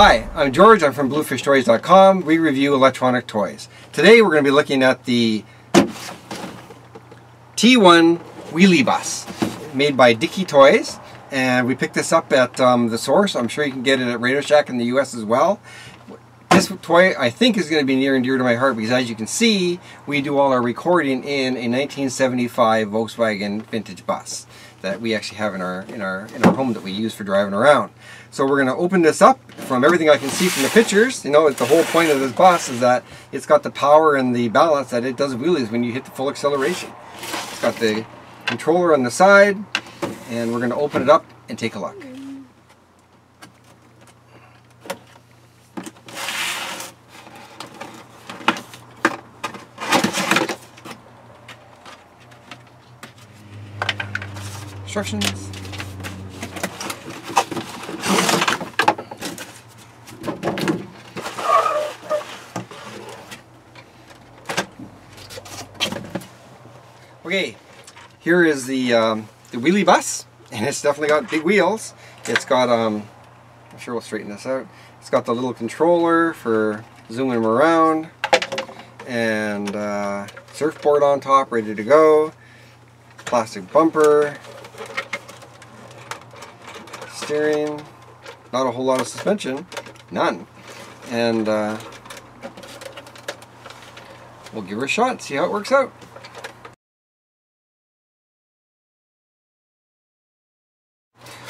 Hi, I'm George. I'm from Bluefishtoys.com. We review electronic toys. Today we're going to be looking at the T1 Wheelie bus made by Dickie toys, and we picked this up at the source. I'm sure you can get it at Radio Shack in the US as well. This toy I think is going to be near and dear to my heart because, as you can see, we do all our recording in a 1975 Volkswagen vintage bus that we actually have in our home that we use for driving around. So we're going to open this up. From everything I can see from the pictures, you know, the whole point of this bus is that it's got the power and the balance that it does wheelies when you hit the full acceleration. It's got the controller on the side, and we're going to open it up and take a look. Instructions. Okay, here is the wheelie bus, and it's definitely got big wheels. It's got I'm sure we'll straighten this out. It's got the little controller for zooming them around, and surfboard on top, ready to go. Plastic bumper, steering, not a whole lot of suspension, none, and we'll give her a shot and see how it works out.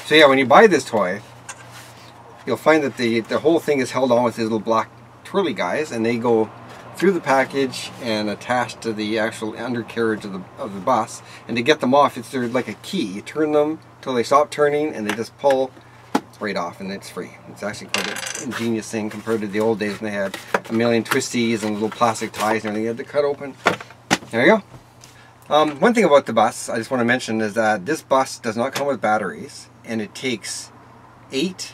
So yeah, when you buy this toy, you'll find that the whole thing is held on with these little black twirly guys, and they go through the package and attached to the actual undercarriage of the bus. And to get them off, they're like a key. You turn them till they stop turning, and they just pull right off, and it's free. It's actually quite an ingenious thing compared to the old days when they had a million twisties and little plastic ties and everything you had to cut open. There you go. One thing about the bus I just want to mention is that this bus does not come with batteries, and it takes 8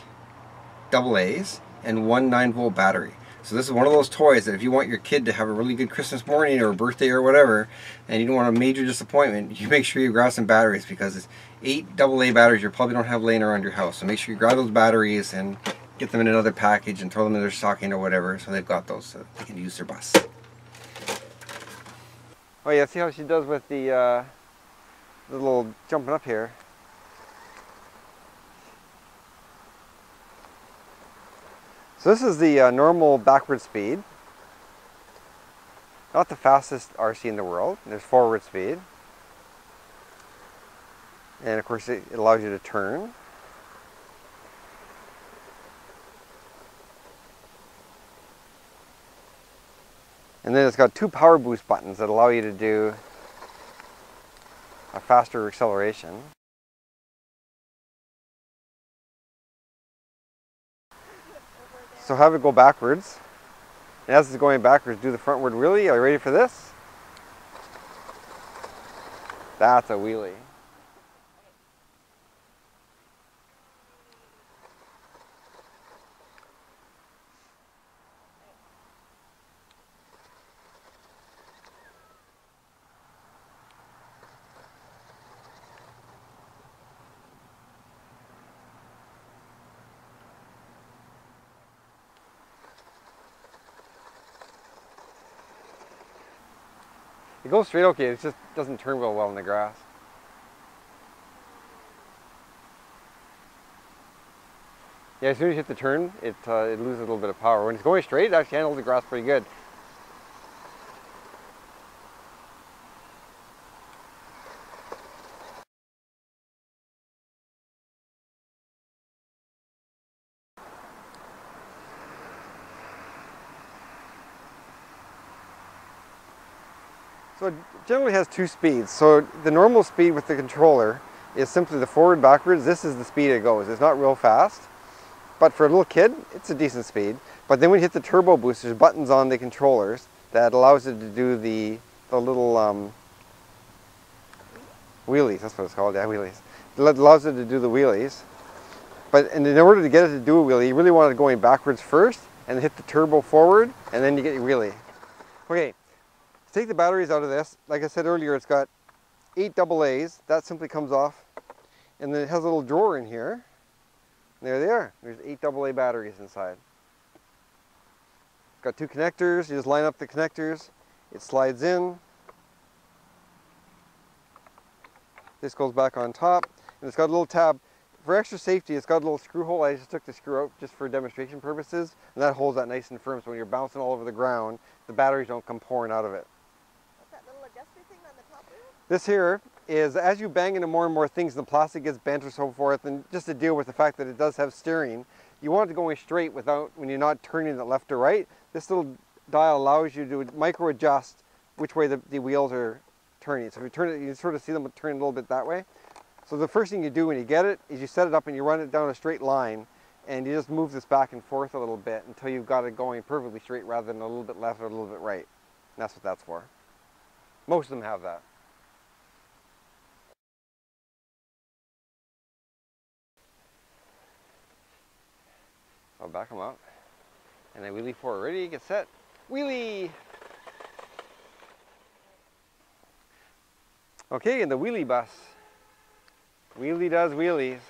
AA's and 1 9-volt battery. So this is one of those toys that if you want your kid to have a really good Christmas morning or a birthday or whatever, and you don't want a major disappointment, you make sure you grab some batteries, because it's 8 AA batteries you probably don't have laying around your house. So make sure you grab those batteries and get them in another package and throw them in their stocking or whatever, so they've got those so they can use their bus. Oh yeah, see how she does with the little jumping up here. So this is the normal backward speed. Not the fastest RC in the world. There's forward speed. And of course it allows you to turn. And then it's got 2 power boost buttons that allow you to do a faster acceleration. So have it go backwards. And as it's going backwards, do the frontward wheelie. Are you ready for this? That's a wheelie. It goes straight okay, it just doesn't turn real well in the grass. Yeah, as soon as you hit the turn, it loses a little bit of power. When it's going straight, it actually handles the grass pretty good. So it generally has 2 speeds. So the normal speed with the controller is simply the forward backwards. This is the speed it goes. It's not real fast, but for a little kid, it's a decent speed. But then when you hit the turbo boost, there's buttons on the controllers that allows it to do the little wheelies. That's what it's called, yeah, wheelies. It allows it to do the wheelies. But in order to get it to do a wheelie, you really want it going backwards first, and hit the turbo forward, and then you get your wheelie. Okay. Take the batteries out of this. Like I said earlier, it's got 8 AA's. That simply comes off. And then it has a little drawer in here. There they are. There's 8 AA batteries inside. got two connectors. You just line up the connectors. It slides in. This goes back on top, and it's got a little tab. For extra safety, it's got a little screw hole. I just took the screw out just for demonstration purposes, and that holds that nice and firm, so when you're bouncing all over the ground, the batteries don't come pouring out of it. What's that little adjuster thing on the top there? This here is, as you bang into more and more things, the plastic gets bent or so forth, and just to deal with the fact that it does have steering, you want it going straight without, when you're not turning it left or right. This little dial allows you to micro adjust which way the wheels are turning. So if you turn it, you sort of see them turn a little bit that way. So the first thing you do when you get it is you set it up and you run it down a straight line, and you just move this back and forth a little bit until you've got it going perfectly straight rather than a little bit left or a little bit right. And that's what that's for. Most of them have that. I'll back them up. And then wheelie forward. Ready, get set, wheelie! Okay, and the wheelie bus. Wheelie does wheelies.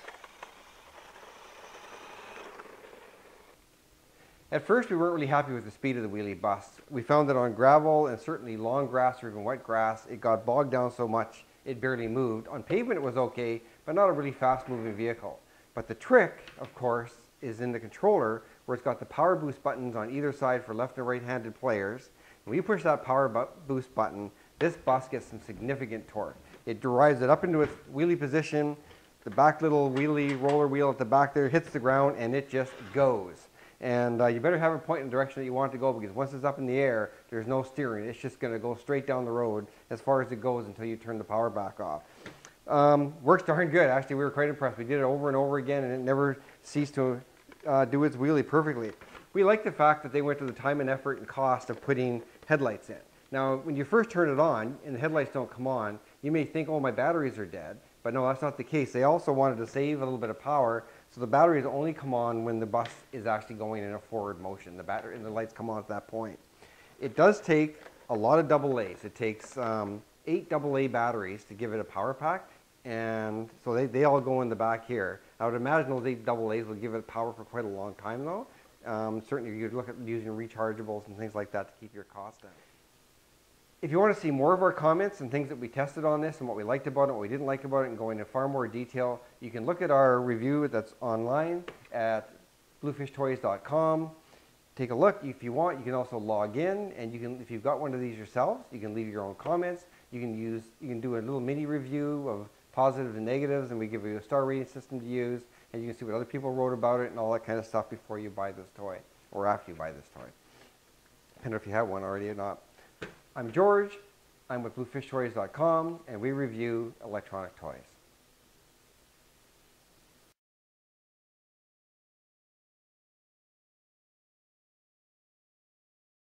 At first, we weren't really happy with the speed of the wheelie bus. We found that on gravel and certainly long grass or even wet grass, it got bogged down so much it barely moved. On pavement, it was okay, but not a really fast-moving vehicle. But the trick, of course, is in the controller, where it's got the power boost buttons on either side for left and right-handed players. When you push that power boost button, this bus gets some significant torque. It drives it up into its wheelie position. The back little wheelie roller wheel at the back there hits the ground, and it just goes. And you better have it point in the direction that you want it to go, because once it's up in the air, there's no steering. It's just going to go straight down the road as far as it goes until you turn the power back off. Works darn good. Actually, we were quite impressed. We did it over and over again, and it never ceased to do its wheelie perfectly. We like the fact that they went to the time and effort and cost of putting headlights in. Now, when you first turn it on and the headlights don't come on, you may think, oh, my batteries are dead. But no, that's not the case. They also wanted to save a little bit of power, so the batteries only come on when the bus is actually going in a forward motion. The battery and the lights come on at that point. It does take a lot of AA's. It takes 8 AA batteries to give it a power pack, and so they all go in the back here. I would imagine those 8 AA's will give it power for quite a long time, though. Certainly, you'd look at using rechargeables and things like that to keep your costs down. If you want to see more of our comments and things that we tested on this and what we liked about it, what we didn't like about it, and go into far more detail, you can look at our review that's online at bluefishtoys.com. Take a look. If you want, you can also log in, and you can, if you've got one of these yourselves, you can leave your own comments. You can do a little mini review of positives and negatives, and we give you a star rating system to use, and you can see what other people wrote about it and all that kind of stuff before you buy this toy, or after you buy this toy. Depending if you have one already or not. I'm George, I'm with Bluefishtoys.com, and we review electronic toys.